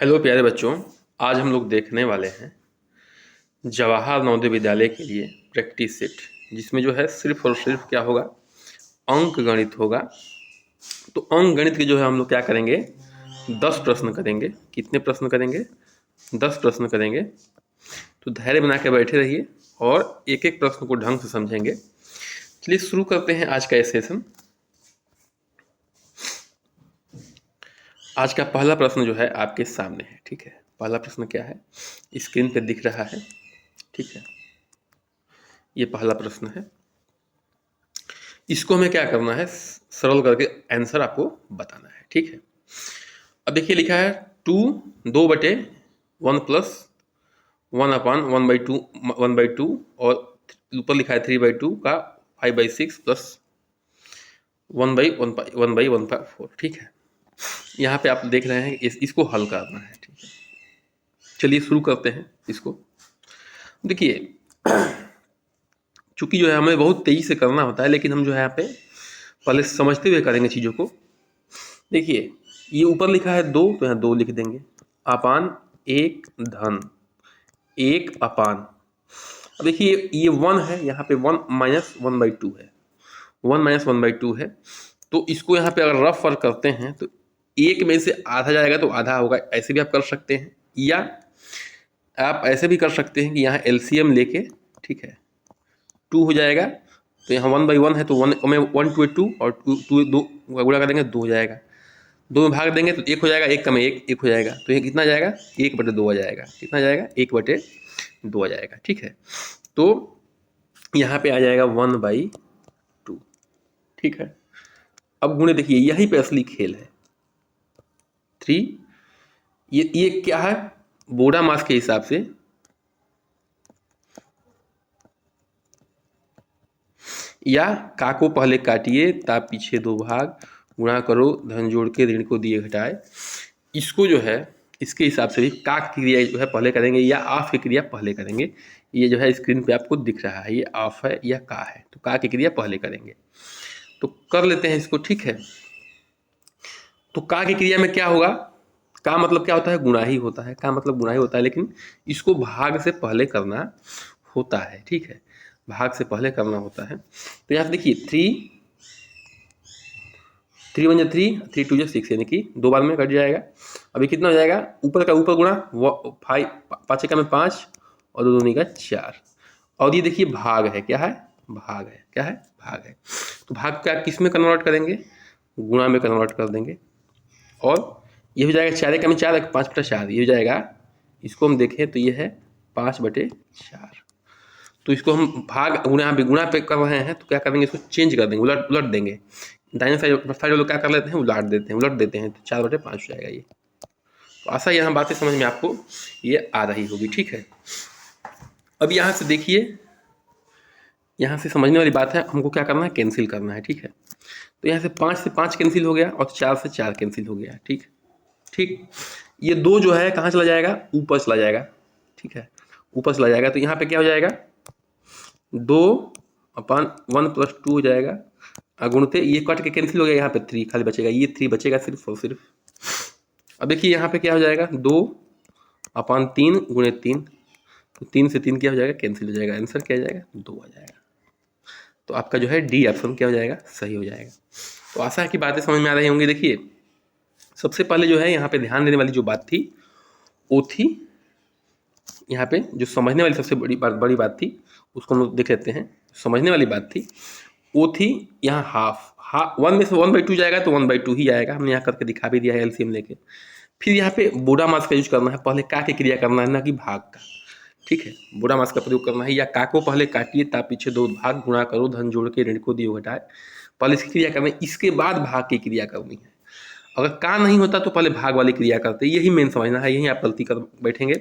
Hello प्यारे बच्चों, आज हम लोग देखने वाले हैं जवाहर नवोदय विद्यालय के लिए प्रैक्टिस सेट, जिसमें जो है सिर्फ और सिर्फ क्या होगा, अंक गणित होगा। तो अंक गणित के जो है हम लोग क्या करेंगे, 10 प्रश्न करेंगे। कितने प्रश्न करेंगे? 10 प्रश्न करेंगे। तो धैर्य बना के बैठे रहिए और एक एक प्रश्न को ढंग से समझेंगे। चलिए शुरू करते हैं आज का ये सेशन। आज का पहला प्रश्न जो है आपके सामने है, ठीक है। पहला प्रश्न क्या है, स्क्रीन पे दिख रहा है, ठीक है। ये पहला प्रश्न है। इसको हमें क्या करना है, सरल करके आंसर आपको बताना है, ठीक है। अब देखिए लिखा है 2/1 प्लस 1/1/2 और ऊपर लिखा है 3/2 का 5/6 प्लस 1/1/4, ठीक है। यहाँ पे आप देख रहे हैं इसको हल करना है, ठीक है। चलिए शुरू करते हैं इसको। देखिए चूंकि जो है हमें बहुत तेजी से करना होता है, लेकिन हम जो है यहाँ पे पहले समझते हुए करेंगे चीज़ों को। देखिए ये ऊपर लिखा है 2, तो यहाँ 2 लिख देंगे, अपान 1 धन 1 अपान। अब देखिए ये 1 है, यहाँ पे 1 माइनस 1/2 है, 1 माइनस 1/2 है। तो इसको यहाँ पे अगर रफ वर्क करते हैं तो एक में से आधा जाएगा तो आधा होगा, ऐसे भी आप कर सकते हैं, या आप ऐसे भी कर सकते हैं कि यहाँ एलसीएम लेके, ठीक है, 2 हो जाएगा। तो यहाँ 1/1 है तो 1 में 1 2 2 और 2 2 गुणा कर देंगे 2 हो जाएगा। 2 में भाग देंगे तो 1 हो जाएगा, 1 का में 1 हो जाएगा, तो ये कितना जाएगा, 1/2 आ जाएगा। कितना जाएगा, 1/2 आ जाएगा, ठीक है। तो यहाँ पे आ जाएगा 1/2, ठीक है। अब गुणे देखिए यही पे असली खेल है। 3 ये क्या है, बोरा मास के हिसाब से या का को पहले काटिए ता पीछे 2 भाग, गुणा करो धन जोड़ के ऋण को दिए घटाए। इसको जो है इसके हिसाब से भी का की क्रिया जो है पहले करेंगे या आफ की क्रिया पहले करेंगे। ये जो है स्क्रीन पे आपको दिख रहा है, ये आफ है या का है, तो का की क्रिया पहले करेंगे। तो कर लेते हैं इसको, ठीक है। तो का की क्रिया में क्या होगा, का मतलब क्या होता है, गुणा ही होता है। का मतलब गुणा ही होता है, लेकिन इसको भाग से पहले करना होता है, ठीक है। भाग से पहले करना होता है। तो यहाँ से देखिए 3 1 3, 3 2 6, यानी कि 2 बार में कट जाएगा। अभी कितना हो जाएगा, ऊपर का ऊपर गुणा 5 5 का में 5 और 2 दूनी का 4। और ये देखिए भाग है, क्या है, भाग है, क्या है, भाग है। तो भाग का किस में कन्वर्ट करेंगे, गुणा में कन्वर्ट कर देंगे। और ये हो जाएगा 4 का में 4, 5/4 ये हो जाएगा। इसको हम देखें तो ये है 5/4। तो इसको हम भाग गुणा पे कर रहे हैं तो क्या करेंगे, इसको चेंज कर देंगे, उलट देंगे। दाहिने साइड लोग क्या कर लेते हैं, उलट देते हैं, तो 4/5 हो जाएगा ये। तो आशा यहाँ बातें समझ में आपको ये आ रही होगी, ठीक है। अब यहाँ से देखिए, यहाँ से समझने वाली बात है, हमको क्या करना है, कैंसिल करना है, ठीक है। तो यहाँ से 5 से 5 कैंसिल हो गया और 4 से 4 कैंसिल हो गया, ठीक ठीक। ये 2 जो है कहाँ चला जाएगा, ऊपर चला जाएगा, ठीक है, ऊपर चला जाएगा। तो यहाँ पे क्या हो जाएगा, 2/1 + 2 हो जाएगा। गुणते ये कट के कैंसिल हो गया, यहाँ पे 3 खाली बचेगा, ये 3 बचेगा सिर्फ और सिर्फ। अब देखिए यहाँ पे क्या हो जाएगा, 2/3 × 3, तो 3 से 3 क्या हो जाएगा, कैंसिल हो जाएगा। आंसर क्या आ जाएगा, 2 आ जाएगा। तो आपका जो है डी ऑप्शन क्या हो जाएगा, सही हो जाएगा। तो आशा है कि बातें समझ में आ रही होंगी। देखिए सबसे पहले जो है यहाँ पे ध्यान देने वाली जो बात थी वो थी, यहाँ पे जो समझने वाली सबसे बड़ी बात थी, उसको हम लोग देख लेते हैं। समझने वाली बात थी वो थी यहाँ हाफ 1 में से 1/2 जाएगा तो 1/2 ही आएगा। हमने यहाँ करके दिखा भी दिया है एलसीएम लेके। फिर यहाँ पे बोरा मास का यूज करना है, पहले का की क्रिया करना है, ना कि भाग का, ठीक है। बोरा मास का प्रयोग करना है, या का को पहले काटिए ता पीछे 2 भाग, गुणा करो धन जोड़ के ऋण को दियो घटाए। पहले इसकी क्रिया करनी है, इसके बाद भाग की क्रिया करनी है। अगर का नहीं होता तो पहले भाग वाली क्रिया करते, यही मेन समझना है, यही आप गलती कर बैठेंगे,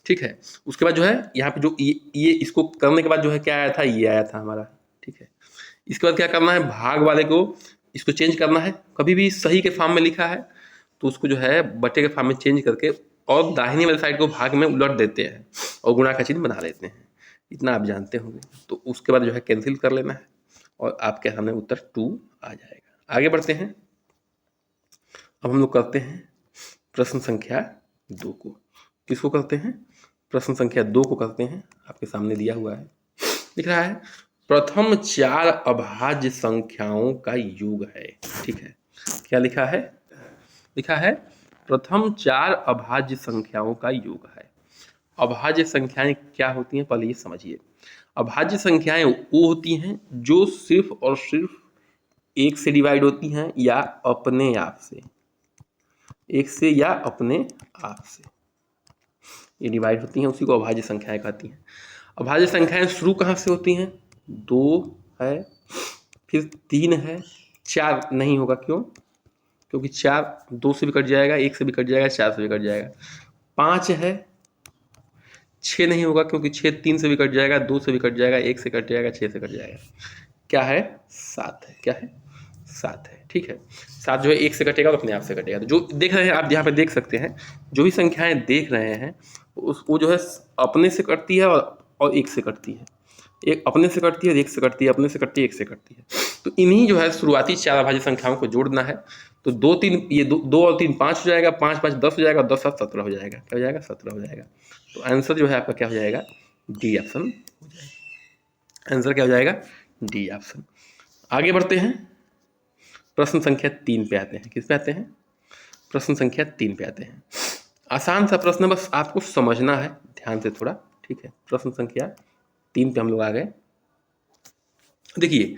ठीक है। उसके बाद जो है यहाँ पे जो ये इसको करने के बाद जो है क्या आया था, ये आया था हमारा, ठीक है। इसके बाद क्या करना है, भाग वाले को इसको चेंज करना है। कभी भी सही के फॉर्म में लिखा है तो उसको जो है बटे के फॉर्म में चेंज करके और दाहिनी वाली साइड को भाग में उलट देते हैं और गुणा का चिन्ह बना लेते हैं। इतना आप जानते होंगे। तो उसके बाद जो है कैंसिल कर लेना है और आपके सामने उत्तर 2 आ जाएगा। आगे बढ़ते हैं। अब हम लोग करते हैं प्रश्न संख्या 2 को। किसको करते हैं? प्रश्न संख्या 2 को करते हैं। आपके सामने दिया हुआ है, लिख रहा है प्रथम 4 अभाज्य संख्याओं का योग है। ठीक है, क्या लिखा है? लिखा है प्रथम 4 अभाज्य संख्याओं का योग है। अभाज्य संख्याएं क्या होती हैं, पहले ये समझिए। अभाज्य संख्याएं वो होती हैं जो सिर्फ और सिर्फ 1 से डिवाइड होती हैं या अपने आप से, 1 से या अपने आप से ये डिवाइड होती हैं, उसी को अभाज्य संख्याएं कहती हैं। अभाज्य संख्याएं शुरू कहाँ से होती हैं? 2 है, फिर 3 है, 4 नहीं होगा, क्यों? क्योंकि 4 2 से भी कट जाएगा, 1 से भी कट जाएगा, 4 से भी कट जाएगा। 5 है, 6 नहीं होगा क्योंकि 6 3 से भी कट जाएगा, 2 से भी कट जाएगा, 1 से कट जाएगा, 6 से कट जाएगा। क्या है? 7 है। क्या है? 7 है। ठीक है, 7 जो है 1 से कटेगा और अपने आप से कटेगा। तो जो देख रहे हैं आप, यहाँ पे देख सकते हैं, जो भी संख्याएं देख रहे हैं वो जो है अपने से कटती है और 1 से कटती है। एक अपने से कटती है, 1 से कटती है, अपने से कटती है, 1 से कटती है। तो इन्हीं जो है शुरुआती 4 अभाज्य संख्याओं को जोड़ना है। तो 2 3 ये 2 और 3 5 हो जाएगा, 5 5 10 हो जाएगा, 10 7 17 हो जाएगा। क्या हो जाएगा? 17 हो जाएगा। तो आंसर जो है आपका क्या हो जाएगा? डी ऑप्शन हो जाएगा। आंसर क्या हो जाएगा? D option. आगे बढ़ते हैं, प्रश्न संख्या 3 पे आते हैं। किस पे आते हैं? प्रश्न संख्या 3 पे आते हैं। आसान सा प्रश्न, बस आपको समझना है ध्यान से थोड़ा। ठीक है, प्रश्न संख्या 3 पे हम लोग आ गए। देखिए,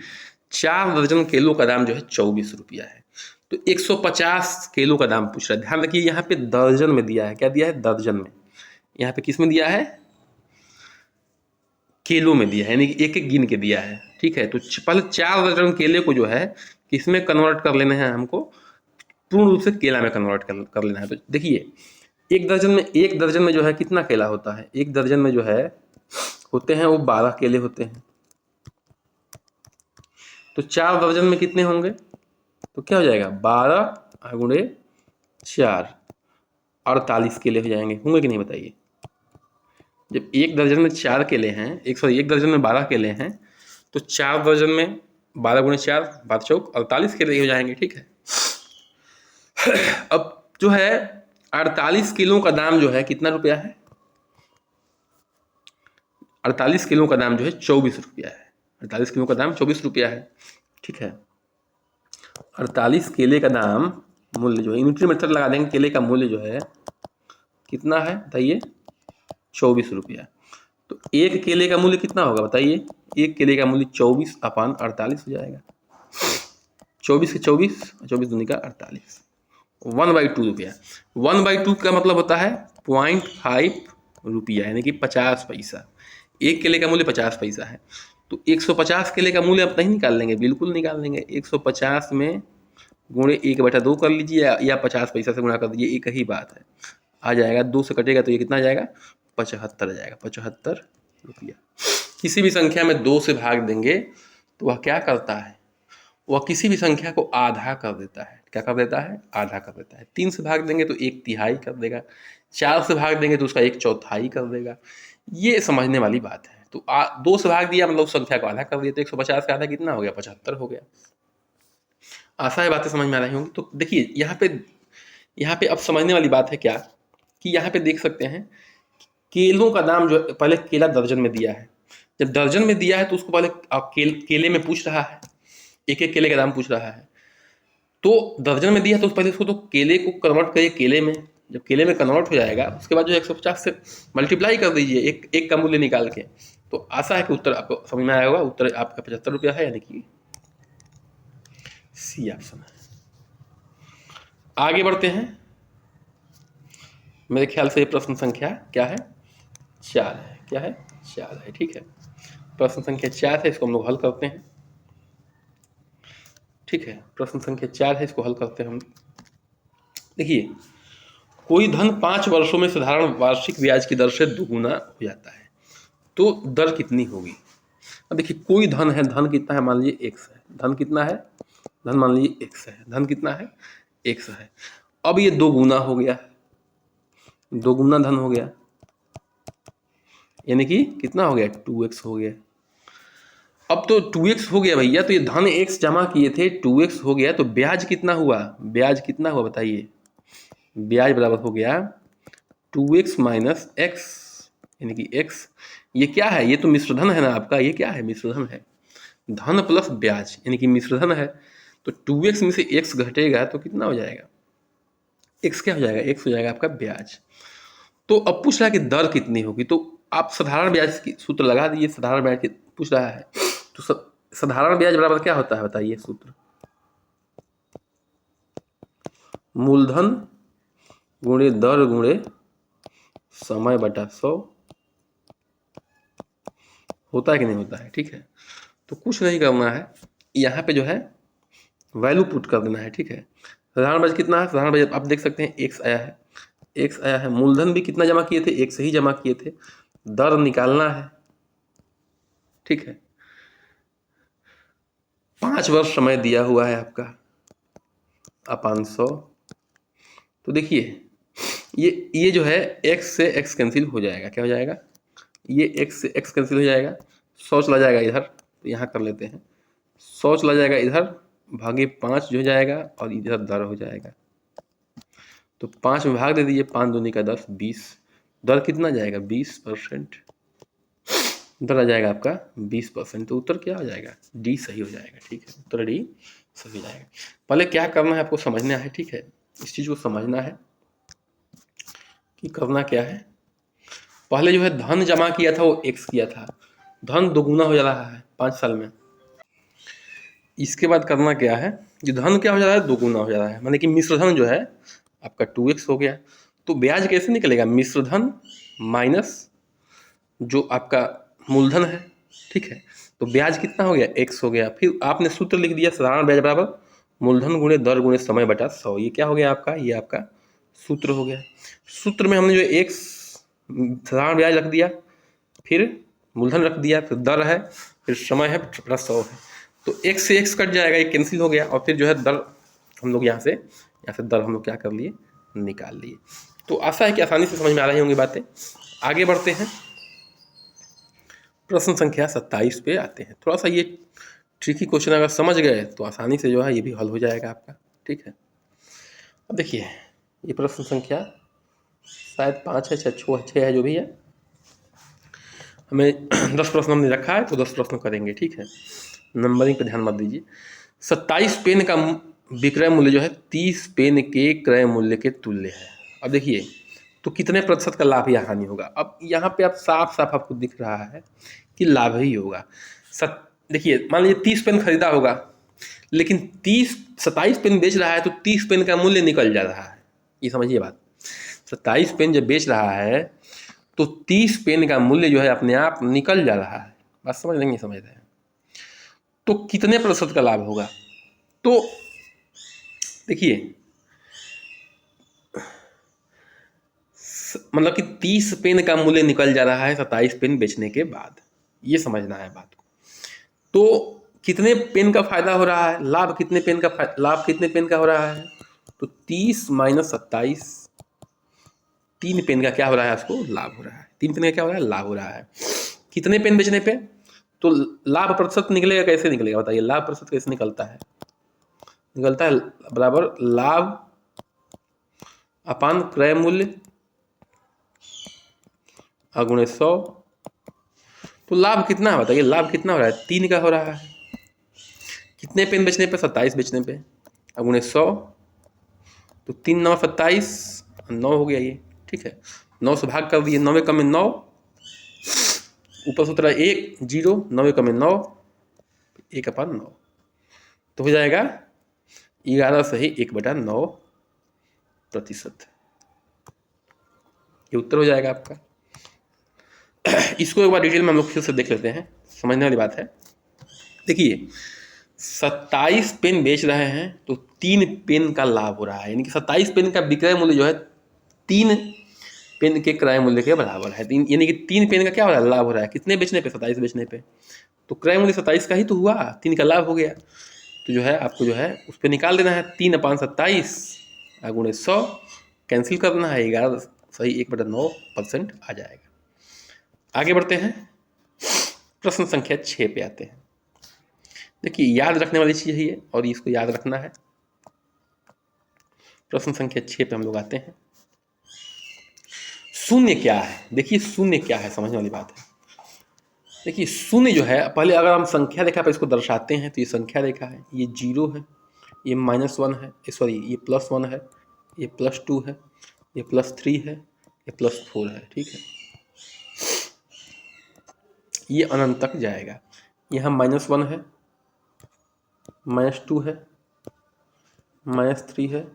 4 दर्जन केलों का दाम जो है 24 रुपया है। तो 150 केलों का दाम पूछ रहा है। ध्यान रखिए, यहाँ पे दर्जन में दिया है। क्या दिया है? दर्जन में। यहाँ पे किस में दिया है? केलों में दिया है, यानी कि एक एक गिन के दिया है। ठीक है, तो पहले 4 दर्जन केले को जो है किसमें कन्वर्ट कर लेना है हमको? पूर्ण रूप से केला में कन्वर्ट कर लेना है। तो देखिए, एक दर्जन में जो है कितना केला होता है? एक दर्जन में जो है होते हैं वो 12 केले होते हैं। तो 4 दर्जन में कितने होंगे? तो क्या हो जाएगा? 12 गुणे 4 48 केले हो जाएंगे। होंगे कि नहीं बताइए? जब एक दर्जन में 4 केले हैं, एक दर्जन में 12 केले हैं, तो 4 दर्जन में 12 गुणे 4 12 चौक 48 केले हो जाएंगे। ठीक है, अब जो है 48 किलो का दाम जो है कितना रुपया है? 48 किलो का दाम जो है 24 रुपया है। 48 किलो का दाम 24 रुपया है। ठीक है, 48 केले का दाम मूल्य जो है, यूनिटरी मेथड लगा देंगे, केले का मूल्य जो है कितना है बताइए? 24 रुपया। तो एक केले का मूल्य कितना होगा बताइए? एक केले का मूल्य 24/48 हो जाएगा। 24 के 24, 24 दूनी का 48, 1/2 रुपया। 1/2 का मतलब होता है 0.5 रुपया, यानी कि 50 पैसा। एक केले का मूल्य 50 पैसा है। तो 150 केले का मूल्य आप नहीं निकाल लेंगे? बिल्कुल निकाल लेंगे। 150 में गुणे 1/2 कर लीजिए या 50 पैसा से गुणा कर दीजिए, एक ही बात है। आ जाएगा, 2 से कटेगा तो ये कितना आ जाएगा? 75 आ जाएगा। 75 रुपया। किसी भी संख्या में 2 से भाग देंगे तो वह क्या करता है? वह किसी भी संख्या को आधा कर देता है। क्या कर देता है? आधा कर देता है। 3 से भाग देंगे तो 1/3 कर देगा। 4 से भाग देंगे तो उसका 1/4 कर देगा। ये समझने वाली बात है। तो 2 से भाग दिया मतलब संख्या को आधा कर दिया, तो 150 का आधा कितना हो गया? 75 हो गया। आशा है बातें समझ में आ रही होंगी। तो देखिए, यहाँ पे अब समझने वाली बात है क्या, कि यहाँ पे देख सकते हैं केलों का दाम जो पहले केला दर्जन में दिया है। जब दर्जन में दिया है तो उसको पहले केले में पूछ रहा है, एक एक केले का दाम पूछ रहा है। तो दर्जन में दिया तो पहले उसको तो केले को कन्वर्ट करिए केले में। जब केले में कन्वर्ट हो जाएगा उसके बाद जो 150 से मल्टीप्लाई कर दीजिए एक का मूल्य निकाल के। तो आशा है कि उत्तर आपको समझ में आया होगा। उत्तर आपका 75 रुपया है, यानी कि सी ऑप्शन है। आगे बढ़ते हैं। मेरे ख्याल से ये प्रश्न संख्या क्या है? 4 है। क्या है? 4 है। ठीक है, प्रश्न संख्या 4 है, इसको हम लोग हल करते हैं। ठीक है, प्रश्न संख्या 4 है, इसको हल करते हैं हम। देखिए, कोई धन 5 वर्षों में साधारण वार्षिक ब्याज की दर से दुगुना हो जाता है, तो दर कितनी होगी? अब देखिए, कोई धन है, धन कितना है? मान लीजिए x है। धन कितना है? धन मान लीजिए x है। धन कितना है? x है। अब ये 2 गुना हो गया, 2 गुना धन हो गया, यानी कि कितना हो गया? 2x हो गया। अब तो 2x हो गया भैया, तो ये धन x जमा किए थे, 2x हो गया, तो ब्याज कितना हुआ? ब्याज कितना हुआ बताइए? ब्याज बराबर हो गया 2x माइनस एक्स, यानी कि x, ये क्या है? ये तो मिश्रधन है ना आपका, ये क्या है? मिश्रधन है। धन प्लस ब्याज यानी कि मिश्रधन है, तो 2x में से x घटेगा तो कितना हो जाएगा? x क्या हो जाएगा? x हो जाएगा आपका ब्याज। तो अब पूछ रहा है कि दर कितनी होगी, तो आप साधारण ब्याज की सूत्र लगा दीजिए। साधारण ब्याज की पूछ रहा है, तो साधारण ब्याज बराबर क्या होता है बताइए सूत्र? मूलधन गुणे दर गुणे समय बटा 100, होता है कि नहीं होता है? ठीक है, तो कुछ नहीं करना है, यहाँ पे जो है वैल्यू पुट कर देना है। ठीक है, साधारण ब्याज कितना है? साधारण ब्याज आप देख सकते हैं x आया है, x आया है। मूलधन भी कितना जमा किए थे? x ही जमा किए थे। दर निकालना है, ठीक है। 5 वर्ष समय दिया हुआ है आपका, अपान 100। तो देखिए ये जो है x से x कैंसिल हो जाएगा। क्या हो जाएगा? ये x से x कैंसिल हो जाएगा, 100 चला जाएगा इधर, तो यहाँ कर लेते हैं। 100 चला जाएगा इधर, भागे 5 जो हो जाएगा, और इधर दर हो जाएगा। तो 5 में भाग दे दीजिए, 5 दूनी का 10, 20। दर कितना जाएगा? 20%। उत्तर आ जाएगा आपका 20%। तो उत्तर क्या हो जाएगा? डी सही हो जाएगा। ठीक है, उत्तर डी सही हो जाएगा। पहले क्या करना है आपको समझना है, ठीक है, इस चीज़ को समझना है कि करना क्या है। पहले जो है धन जमा किया था वो x किया था, धन दोगुना हो जा रहा है 5 साल में। इसके बाद करना क्या है, जो धन क्या हो जा रहा है? दोगुना हो जा रहा है, माने कि मिश्रधन जो है आपका 2x हो गया। तो ब्याज कैसे निकलेगा? मिश्रधन माइनस जो आपका मूलधन है, ठीक है। तो ब्याज कितना हो गया? x हो गया। फिर आपने सूत्र लिख दिया, साधारण ब्याज बराबर मूलधन गुणे दर गुणे समय बटा 100। ये क्या हो गया आपका? ये आपका सूत्र हो गया। सूत्र में हमने जो x साधारण ब्याज रख दिया, फिर मूलधन रख दिया, फिर दर है, फिर समय है, प्लस 100 है। तो x से x कट जाएगा, ये कैंसिल हो गया, और फिर जो है दर हम लोग यहाँ से दर हम लोग क्या कर लिए? निकाल लिए। तो आशा है कि आसानी से समझ में आ रही होंगी बातें। आगे बढ़ते हैं, प्रश्न संख्या 27 पे आते हैं। थोड़ा सा ये ट्रिकी क्वेश्चन अगर समझ गए तो आसानी से जो है ये भी हल हो जाएगा आपका। ठीक है, अब देखिए ये प्रश्न संख्या शायद 5 है, 6 है, जो भी है। हमें 10 प्रश्न हमने रखा है, तो 10 प्रश्न करेंगे। ठीक है, नंबरिंग पे ध्यान मत दीजिए। 27 पेन का विक्रय मूल्य जो है 30 पेन के क्रय मूल्य के तुल्य है। अब देखिए तो कितने प्रतिशत का लाभ या हानि होगा? अब यहाँ पे आप साफ साफ आपको दिख रहा है कि लाभ ही होगा। देखिए मान लीजिए 30 पेन खरीदा होगा, लेकिन 27 पेन बेच रहा है, तो 30 पेन का मूल्य निकल जा रहा है। ये समझिए बात, 27 पेन जब बेच रहा है तो 30 पेन का मूल्य जो है अपने आप निकल जा रहा है। बात समझ लेंगे? समझ रहे हैं? तो कितने प्रतिशत का लाभ होगा? तो देखिए मतलब कि 30 पेन का मूल्य निकल जा रहा है 27 पेन बेचने के बाद, ये समझना है बात को। तो कितने पेन का फायदा हो रहा है? लाभ कितने पेन का लाभ कितने पेन का हो रहा है? तो 30 माइनस 27, 3 पेन का क्या हो रहा है? उसको लाभ हो रहा है। 3 पेन का क्या हो रहा है? लाभ हो रहा है। कितने पेन बेचने पे? तो लाभ प्रतिशत निकलेगा, कैसे निकलेगा बताइए? लाभ प्रतिशत कैसे निकलता है? निकलता है बराबर लाभ अपान क्रय मूल्य अगुणे 100। तो लाभ कितना है बताइए? लाभ कितना हो रहा है? 3 का हो रहा है। कितने पेन बेचने पे? 27 बेचने पे, अगुणे 100। तो 3 9 27, 9 हो गया ये। ठीक है, 9 से भाग कर दिए, 9 कम में 9, ऊपर सूत्र 1 0, 9 कम में 9, 1 अपान 9, तो हो जाएगा 11 सही 1/9%। ये उत्तर हो जाएगा आपका। इसको एक बार डिटेल में हम लोग फिर से देख लेते हैं, समझने वाली बात है। देखिए 27 पेन बेच रहे हैं तो 3 पेन का लाभ हो रहा है, यानी कि 27 पेन का विक्रय मूल्य जो है 3 पेन के क्रय मूल्य के बराबर है। यानी कि 3 पेन का क्या हो रहा है? लाभ हो रहा है। कितने बेचने पे? 27 बेचने पे। तो क्रय मूल्य 27 का ही तो हुआ, 3 का लाभ हो गया। तो जो है आपको जो है उस पर निकाल देना है, 3 अपान 27 गुणे 100, कैंसिल करना है, 11 सही 1/9% आ जाएगा। आगे बढ़ते हैं, प्रश्न संख्या 6 पे आते हैं। देखिए याद रखने वाली चीज़ है ये, और इसको याद रखना है। प्रश्न संख्या 6 पे हम लोग आते हैं। शून्य क्या है, देखिए शून्य क्या है, समझने वाली बात है। देखिए शून्य जो है, पहले अगर हम संख्या रेखा पर इसको दर्शाते हैं तो ये संख्या रेखा है, ये 0 है, ये -1 है, सॉरी ये +1 है, ये +2 है, ये +3 है, ये +4 है, ठीक है। ये अनंत तक जाएगा। यहाँ -1 है, -2 है, -3 है,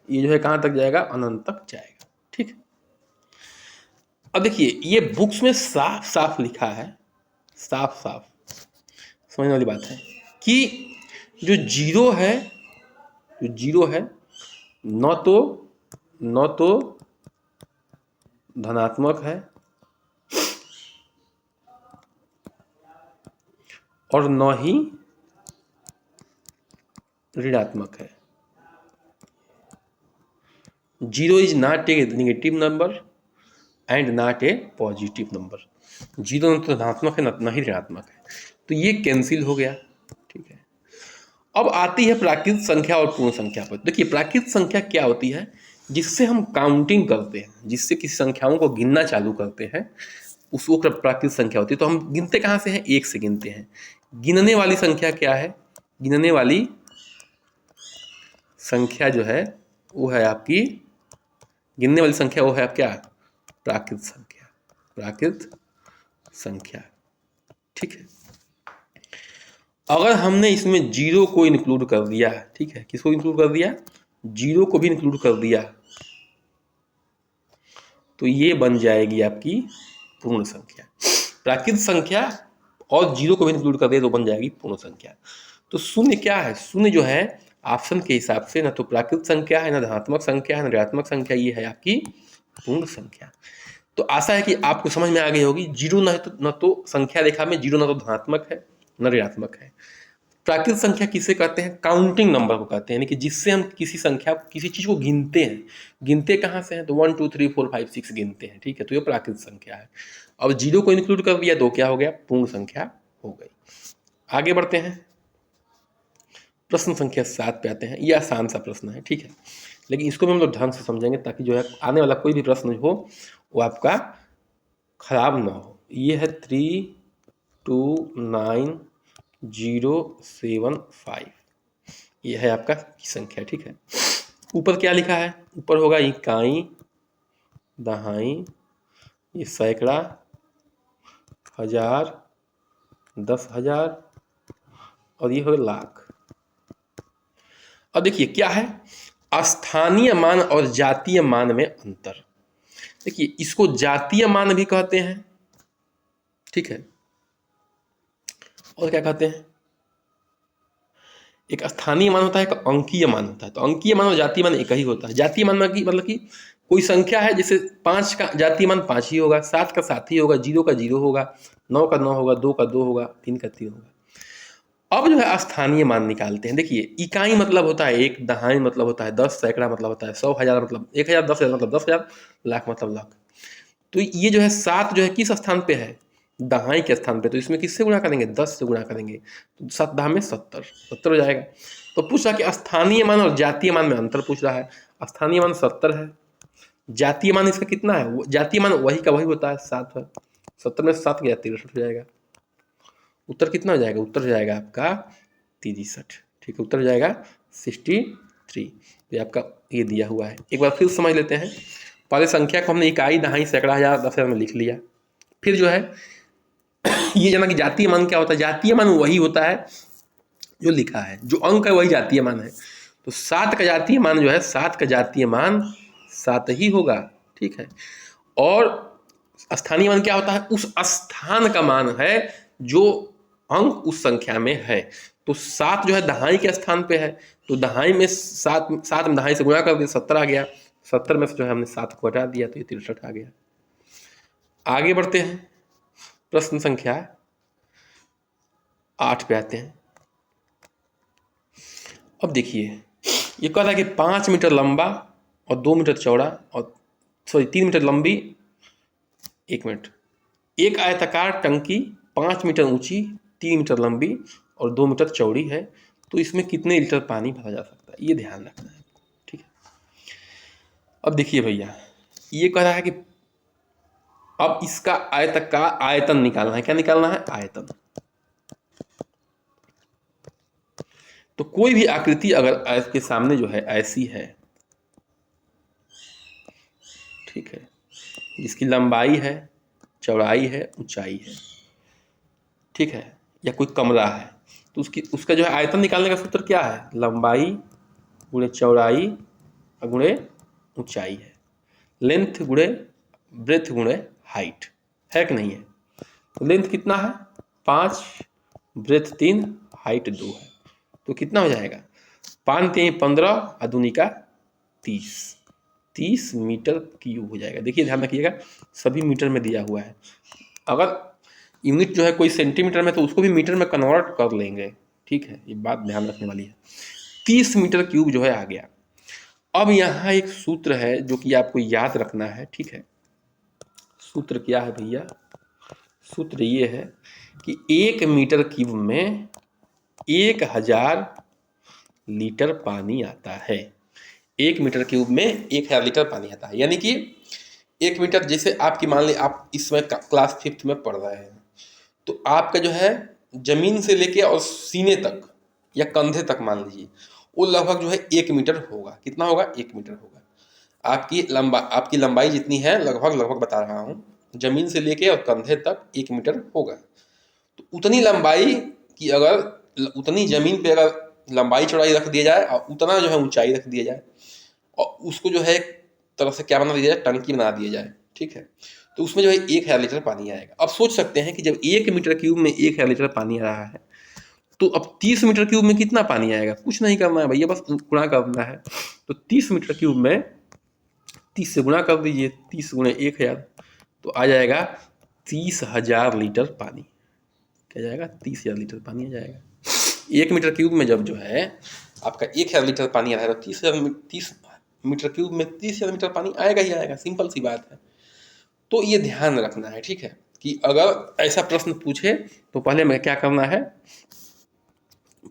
ये जो है कहाँ तक जाएगा, अनंत तक जाएगा, ठीक है। अब देखिए ये बुक्स में साफ साफ लिखा है, साफ साफ समझने वाली बात है कि जो जीरो है, जो जीरो है न तो धनात्मक है और न ही ऋणात्मक है। Zero is not a negative number and not a positive number. Zero न तो धनात्मक है न ही ऋणात्मक है, तो ये कैंसिल हो गया, ठीक है। अब आती है प्राकृत संख्या और पूर्ण संख्या पर। देखिए प्राकृत संख्या क्या होती है, जिससे हम काउंटिंग करते हैं, जिससे किसी संख्याओं को गिनना चालू करते हैं, उसको प्राकृत संख्या होती है। तो हम गिनते कहाँ से हैं, 1 से गिनते हैं। गिनने वाली संख्या क्या है, गिनने वाली संख्या जो है वो है आपकी, गिनने वाली संख्या वो है आप क्या, प्राकृत संख्या, प्राकृत संख्या, ठीक है। अगर हमने इसमें जीरो को इंक्लूड कर दिया, ठीक है, किसको इंक्लूड कर दिया, जीरो को भी इंक्लूड कर दिया, तो ये बन जाएगी आपकी पूर्ण संख्या। प्राकृत संख्या और जीरो को भी इंक्लूड कर दिया तो बन जाएगी पूर्ण संख्या। तो शून्य क्या है, शून्य जो है ऑप्शन के हिसाब से न तो प्राकृत संख्या है, न धनात्मक संख्या है, न ऋणात्मक संख्या, ये है आपकी पूर्ण संख्या। तो आशा है कि आपको समझ में आ गई होगी। जीरो न तो संख्या रेखा में जीरो न तो धनात्मक है न ऋणात्मक है। प्राकृत संख्या किसे कहते हैं, काउंटिंग नंबर को कहते हैं, यानी कि जिससे हम किसी संख्या, किसी चीज़ को गिनते हैं। गिनते कहाँ से हैं, तो 1 2 3 4 5 6 गिनते हैं, ठीक है, तो ये प्राकृत संख्या है। अब जीरो को इंक्लूड कर दिया तो क्या हो गया, पूर्ण संख्या हो गई। आगे बढ़ते हैं, प्रश्न संख्या 7 पे आते हैं। ये आसान सा प्रश्न है, ठीक है, लेकिन इसको भी हम लोग ढंग से समझेंगे ताकि जो है आने वाला कोई भी प्रश्न हो वो आपका खराब ना हो। ये है 329,075, ये है आपका संख्या, ठीक है। ऊपर क्या लिखा है, ऊपर होगा इकाई, दहाई, ये सैकड़ा, हजार, 10,000 और ये होगा लाख। अब देखिए क्या है, स्थानीय मान और जातीय मान में अंतर। देखिए इसको जातीय मान भी कहते हैं, ठीक है, और क्या कहते हैं, एक स्थानीय मान होता है, एक अंकीय मान होता है। तो अंकीय मान और जातीय मान एक ही होता है। जातीय मान मतलब कि कोई संख्या है, जैसे 5 का जातीय मान 5 ही होगा, 7 का 7 ही होगा, 0 का 0 होगा, 9 का 9 होगा, 2 का 2 होगा, 3 का 3 होगा। अब जो है स्थानीय मान निकालते हैं। देखिए इकाई मतलब होता है 1, दहाई मतलब होता है 10, सैकड़ा मतलब होता है 100, हजार मतलब 1000, 10,000 मतलब 10,000, लाख मतलब लाख। तो ये जो है 7 जो है किस स्थान पे है, दहाई के स्थान पे, तो इसमें किससे गुणा करेंगे, 10 से गुणा करेंगे, तो 7 दहा में 70 हो जाएगा। तो पूछ रहा कि स्थानीय मान और जातीय मान में अंतर पूछ रहा है। स्थानीय मान 70 है, जातीय मान इसका कितना है, जातीय मान वही का वही होता है, 7 है, 70 में 7 गया 63 हो जाएगा। उत्तर कितना हो जाएगा, उत्तर हो जाएगा आपका 63, ठीक है, उत्तर हो जाएगा 63। ये आपका ये दिया हुआ है। एक बार फिर समझ लेते हैं। पहले संख्या को हमने इकाई, दहाई, सैकड़ा, हजार, 10,000 में लिख लिया। फिर जो है ये जाना कि जातीय मान क्या होता है, जातीय मान वही होता है जो लिखा है, जो अंक है वही जातीय मान है। तो 7 का जातीय मान जो है, 7 का जातीय मान 7 ही होगा, ठीक है। और स्थानीय मान क्या होता है, उस स्थान का मान है जो अंक उस संख्या में है। तो 7 जो है दहाई के स्थान पे है, तो दहाई में 7 में दहाई से गुणा कर दिया, 70 आ गया। 70 में से जो है हमने 7 को हटा दिया तो ये 63 आ गया। आगे बढ़ते हैं, प्रश्न संख्या 8 पे आते हैं। अब देखिए ये कह रहा है कि 5 मीटर लंबा और 2 मीटर चौड़ा और 3 मीटर लंबी, 1 मिनट, एक आयताकार टंकी 5 मीटर ऊंची, 3 मीटर लंबी और 2 मीटर चौड़ी है, तो इसमें कितने लीटर पानी भरा जा सकता है, ये ध्यान रखना है, ठीक है। अब देखिए भैया ये कह रहा है कि अब इसका आयतक का आयतन निकालना है। क्या निकालना है? आयतन। तो कोई भी आकृति अगर आपके सामने जो है ऐसी है, ठीक है, जिसकी लंबाई है, चौड़ाई है, ऊंचाई है, ठीक है, या कोई कमरा है, तो उसका जो है आयतन निकालने का सूत्र क्या है? लंबाई गुणे चौड़ाई गुणे ऊंचाई है। लेंथ गुणे ब्रेथ गुणे हाइट, है कि नहीं है? तो लेंथ कितना है? 5, ब्रेथ 3, हाइट 2 है। तो कितना हो जाएगा? 5 3 15 और दूनी का 30 मीटर क्यूब हो जाएगा। देखिए ध्यान रखिएगा, सभी मीटर में दिया हुआ है। अगर यूनिट जो है कोई सेंटीमीटर में, तो उसको भी मीटर में कन्वर्ट कर लेंगे, ठीक है, ये बात ध्यान रखने वाली है। 30 मीटर क्यूब जो है आ गया। अब यहाँ एक सूत्र है जो कि आपको याद रखना है, ठीक है। सूत्र क्या है भैया? सूत्र ये है कि 1 मीटर क्यूब में 1000 लीटर पानी आता है। 1 मीटर क्यूब में 1000 लीटर पानी आता है, यानी कि 1 मीटर, जैसे आपकी मान ली आप इस समय क्लास 5th में पढ़ रहे हैं, तो आपका जो है जमीन से लेके और सीने तक या कंधे तक मान लीजिए, वो लगभग जो है 1 मीटर होगा। कितना होगा? 1 मीटर होगा। आपकी लंबाई जितनी है, लगभग बता रहा हूँ, जमीन से लेके और कंधे तक 1 मीटर होगा। तो उतनी लंबाई की अगर उतनी जमीन पे अगर लंबाई चौड़ाई रख दिया जाए और उतना जो है ऊंचाई रख दिया जाए और उसको जो है एक तरह से क्या बना दिया जाए? टंकी बना दिया जाए, ठीक है, तो उसमें जो है 1000 लीटर पानी आएगा। अब सोच सकते हैं कि जब 1 मीटर क्यूब में 1000 लीटर पानी आ रहा है, तो अब 30 मीटर क्यूब में कितना पानी आएगा? कुछ नहीं करना है भैया, बस गुणा करना है। तो 30 मीटर क्यूब में 30 से गुणा कर दीजिए, 30 गुणे 1000, तो आ जाएगा 30,000 लीटर पानी। क्या जाएगा? 30,000 लीटर पानी आ जाएगा। 1 मीटर क्यूब में जब जो है आपका 1000 लीटर पानी आ रहा है, तो 30 मीटर क्यूब में 30,000 लीटर पानी आएगा ही आएगा। सिंपल सी बात है। तो ये ध्यान रखना है, ठीक है, कि अगर ऐसा प्रश्न पूछे तो पहले में क्या करना है?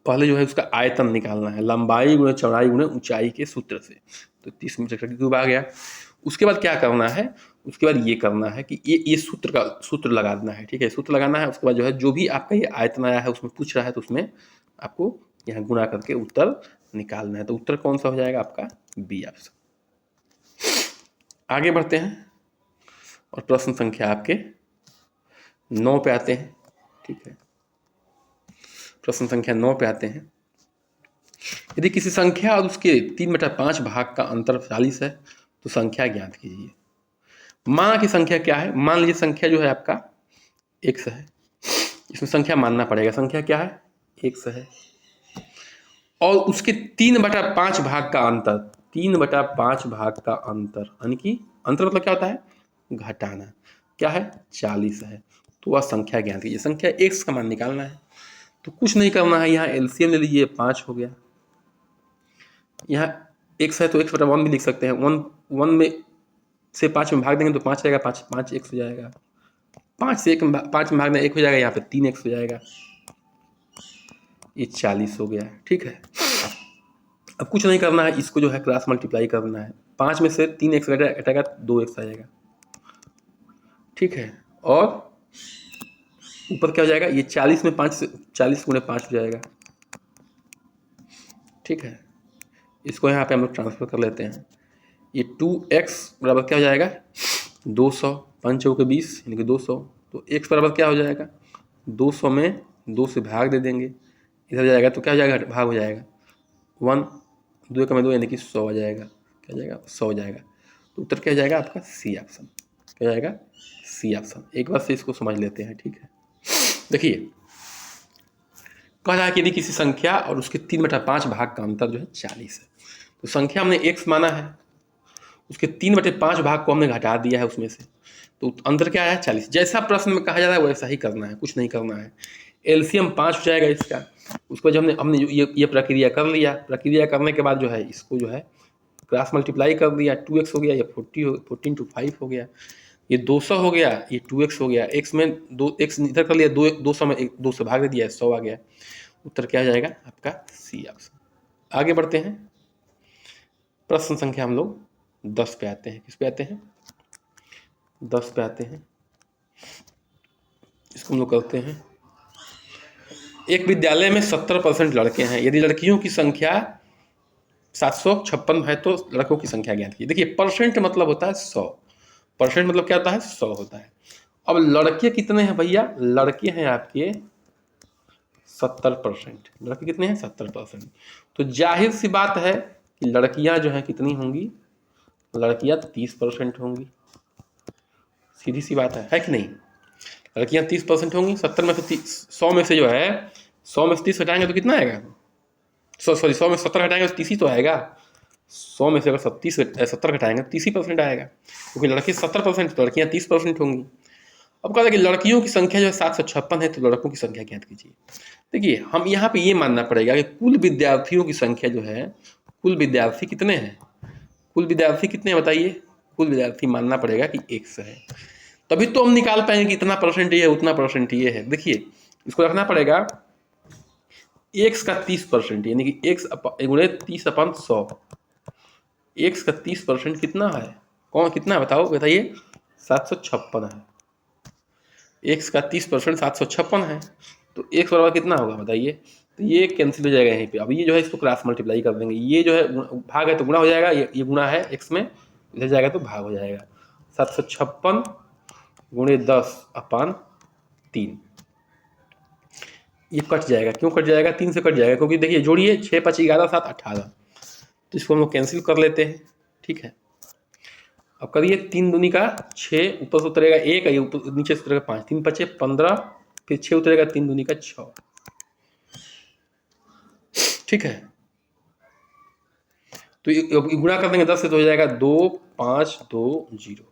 पहले जो है उसका आयतन निकालना है, लंबाई गुणे चौड़ाई गुणे ऊंचाई के सूत्र से। तो 30 मीटर क्यूब आ गया। उसके बाद क्या करना है? उसके बाद ये करना है कि ये सूत्र लगा देना है, ठीक है, सूत्र लगाना है। उसके बाद जो है जो भी आपका ये आयतन आया है उसमें पूछ रहा है, तो उसमें आपको यहाँ गुणा करके उत्तर निकालना है। तो उत्तर कौन सा हो जाएगा? आपका बी ऑप्शन। आगे बढ़ते हैं और प्रश्न संख्या आपके 9 पे आते हैं, ठीक है। प्रश्न संख्या 9 पे आते हैं। यदि किसी संख्या और उसके 3/5 भाग का अंतर 40 है, तो संख्या ज्ञात कीजिए। मान की संख्या क्या है? मान लीजिए संख्या जो है आपका x है, इसमें संख्या मानना पड़ेगा। संख्या क्या है? x है, और उसके 3/5 भाग का अंतर, 3/5 भाग का अंतर, यानी कि अंतर मतलब क्या होता है? घटाना। क्या है? 40 है। तो वह संख्या ज्ञात कीजिए। संख्या x का मान निकालना है। तो कुछ नहीं करना है, यहाँ एलसीएम ले लीजिए, 5 हो गया। यहाँ x है तो x/1 भी लिख सकते हैं। 1 में से 5 में भाग देंगे तो 5 आएगा, 5 x हो जाएगा। 5 से 5 में भागना 1 हो जाएगा, यहाँ पे 3x हो जाएगा। ये 40 हो गया, ठीक है। अब कुछ नहीं करना है, इसको जो है क्रॉस मल्टीप्लाई करना है। 5 में से 3x घटेगा 2x आएगा, ठीक है। और ऊपर क्या हो जाएगा? ये 40 में 5 से 40 गुणे 5 हो जाएगा, ठीक है। इसको यहाँ पे हम लोग ट्रांसफर कर लेते हैं। ये 2x बराबर क्या हो जाएगा? 200, 5 चौके 20 यानी कि 200। तो x बराबर क्या हो जाएगा? 200 में 2 से भाग दे देंगे, इधर जाएगा तो क्या हो जाएगा? भाग हो जाएगा 1, 2 एक में 2 यानी कि 100 आ जाएगा। क्या जाएगा? 100 हो जाएगा। तो उत्तर क्या जाएगा? आपका सी ऑप्शन। क्या जाएगा? C option. एक बार से इसको समझ लेते हैं, ठीक है। देखिए, कह रहा है कि यदि किसी संख्या और उसके 3/5 भाग का अंतर जो है 40 है, तो संख्या हमने x माना है, उसके 3/5 भाग को हमने घटा दिया है उसमें से, तो अंतर क्या है? 40। जैसा प्रश्न में कहा जा रहा है वैसा ही करना है, कुछ नहीं करना है। एलसीएम 5 हो जाएगा इसका। उसको जब हमने ये प्रक्रिया कर लिया, प्रक्रिया करने के बाद जो है इसको जो है क्रॉस मल्टीप्लाई कर दिया, 2x हो गया, ये 14 to 5 हो गया, ये 200 हो गया, ये 2x हो गया। x में 2x इधर कर लिया, 200 में 2 से भाग दे दिया, 100 आ गया। उत्तर क्या जाएगा? आपका सी ऑप्शन। आगे बढ़ते हैं, प्रश्न संख्या हम लोग 10 पे आते हैं। किस पे आते हैं? 10 पे आते हैं। इसको हम लोग करते हैं। एक विद्यालय में 70% लड़के हैं, यदि लड़कियों की संख्या 756 है तो लड़कों की संख्या ज्ञात कीजिए। देखिए परसेंट मतलब होता है 100, परसेंट मतलब क्या होता है 100 होता है। अब लड़के कितने हैं भैया, लड़के हैं आपके 70%, लड़के कितने हैं 70%। तो जाहिर सी बात है कि लड़कियां जो हैं कितनी होंगी, लड़कियां 30% होंगी, सीधी सी बात है कि नहीं। लड़कियां 30% होंगी, 70 में से 100 में से जो है 100 में से 30 हटाएंगे तो कितना आएगा, सॉरी 100 में 70 हटाएंगे तो 30 ही तो आएगा। 100 में से अगर 70 घटाएंगे तो 30% आएगा, क्योंकि लड़के 70%, तो लड़कियां 30% होंगी। अब कहा था कि लड़कियों की संख्या जो है 756 है, तो लड़कों की संख्या ज्ञात कीजिए। देखिए हम यहाँ पे ये मानना पड़ेगा कि कुल विद्यार्थियों की संख्या जो है, कुल विद्यार्थी कितने हैं, कुल विद्यार्थी कितने हैं बताइए, कुल विद्यार्थी मानना पड़ेगा कि 100 है, तभी तो हम निकाल पाएंगे कि इतना परसेंट ये है उतना परसेंट ये है। देखिए इसको रखना पड़ेगा x का 30%, यानी कि x गुणे 30/100, x का 30% कितना है, कौन कितना है बताओ बताइए, 756 है। x का 30% 756 है, तो x बराबर कितना होगा बताइए, तो ये कैंसिल हो जाएगा यहीं पे। अब ये जो है इसको क्रॉस मल्टीप्लाई कर देंगे, ये जो है भाग है तो गुणा हो जाएगा, ये गुणा है x में, इधर जाएगा तो भाग हो जाएगा। 756 गुणे 10/3, ये कट जाएगा, क्यों कट जाएगा, 3 से कट जाएगा, क्योंकि देखिए जोड़िए 6 5 11 7 18, तो इसको हम लोग कैंसिल कर लेते हैं, ठीक है। अब करिए 3 दूनी का 6, ऊपर से उतरेगा 1, ये ऊपर नीचे से उतरेगा 5, 3 5 15, फिर 6 उतरेगा, 3 दूनी का 6, ठीक है। तो ये गुणा कर देंगे 10 से तो हो जाएगा 2 5 2 0।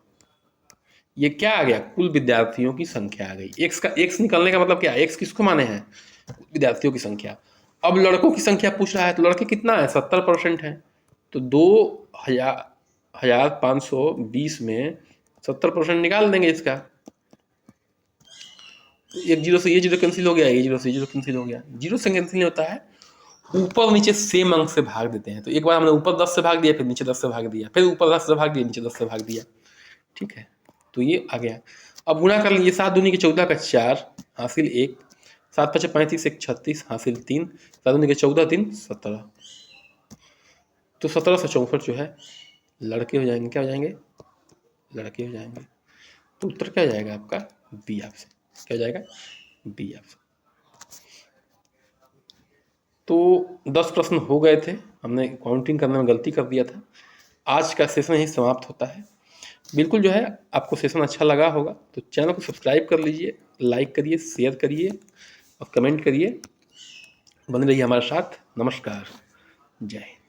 ये क्या आ गया, कुल विद्यार्थियों की संख्या आ गई। एक्स निकलने का मतलब क्या, एक्स किसको माने हैं, विद्यार्थियों की संख्या। अब लड़कों की संख्या पूछ रहा है, तो लड़के कितना है 70% है, तो 2520 में 70% निकाल देंगे इसका, एक जीरो से ये जीरो कैंसिल हो गया, ये जीरो से ये जीरो कैंसिल हो गया, जीरो से कैंसिल नहीं होता है, ऊपर नीचे सेम अंक से भाग देते हैं। तो एक बार हमने ऊपर 10 से भाग दिया, फिर नीचे 10 से भाग दिया, फिर ऊपर 10 से भाग दिया, नीचे 10 से भाग दिया, ठीक है। तो ये आ गया। अब गुणा कर लीजिए, 7 दूनी के 14 का 4 हासिल 1, 7 5 35 1 36 हासिल 3, 7 दूनी के 14 3 17, तो 17 से 64 जो है लड़के हो जाएंगे, क्या हो जाएंगे, लड़के हो जाएंगे। तो उत्तर क्या हो जाएगा आपका, बी ऑप्शन, क्या हो जाएगा, बी ऑप्शन। तो 10 प्रश्न हो गए थे, हमने काउंटिंग करने में गलती कर दिया था। आज का सेशन यही समाप्त होता है। बिल्कुल जो है आपको सेशन अच्छा लगा होगा तो चैनल को सब्सक्राइब कर लीजिए, लाइक करिए, शेयर करिए और कमेंट करिए। बने रहिए हमारे साथ। नमस्कार, जय हिंद।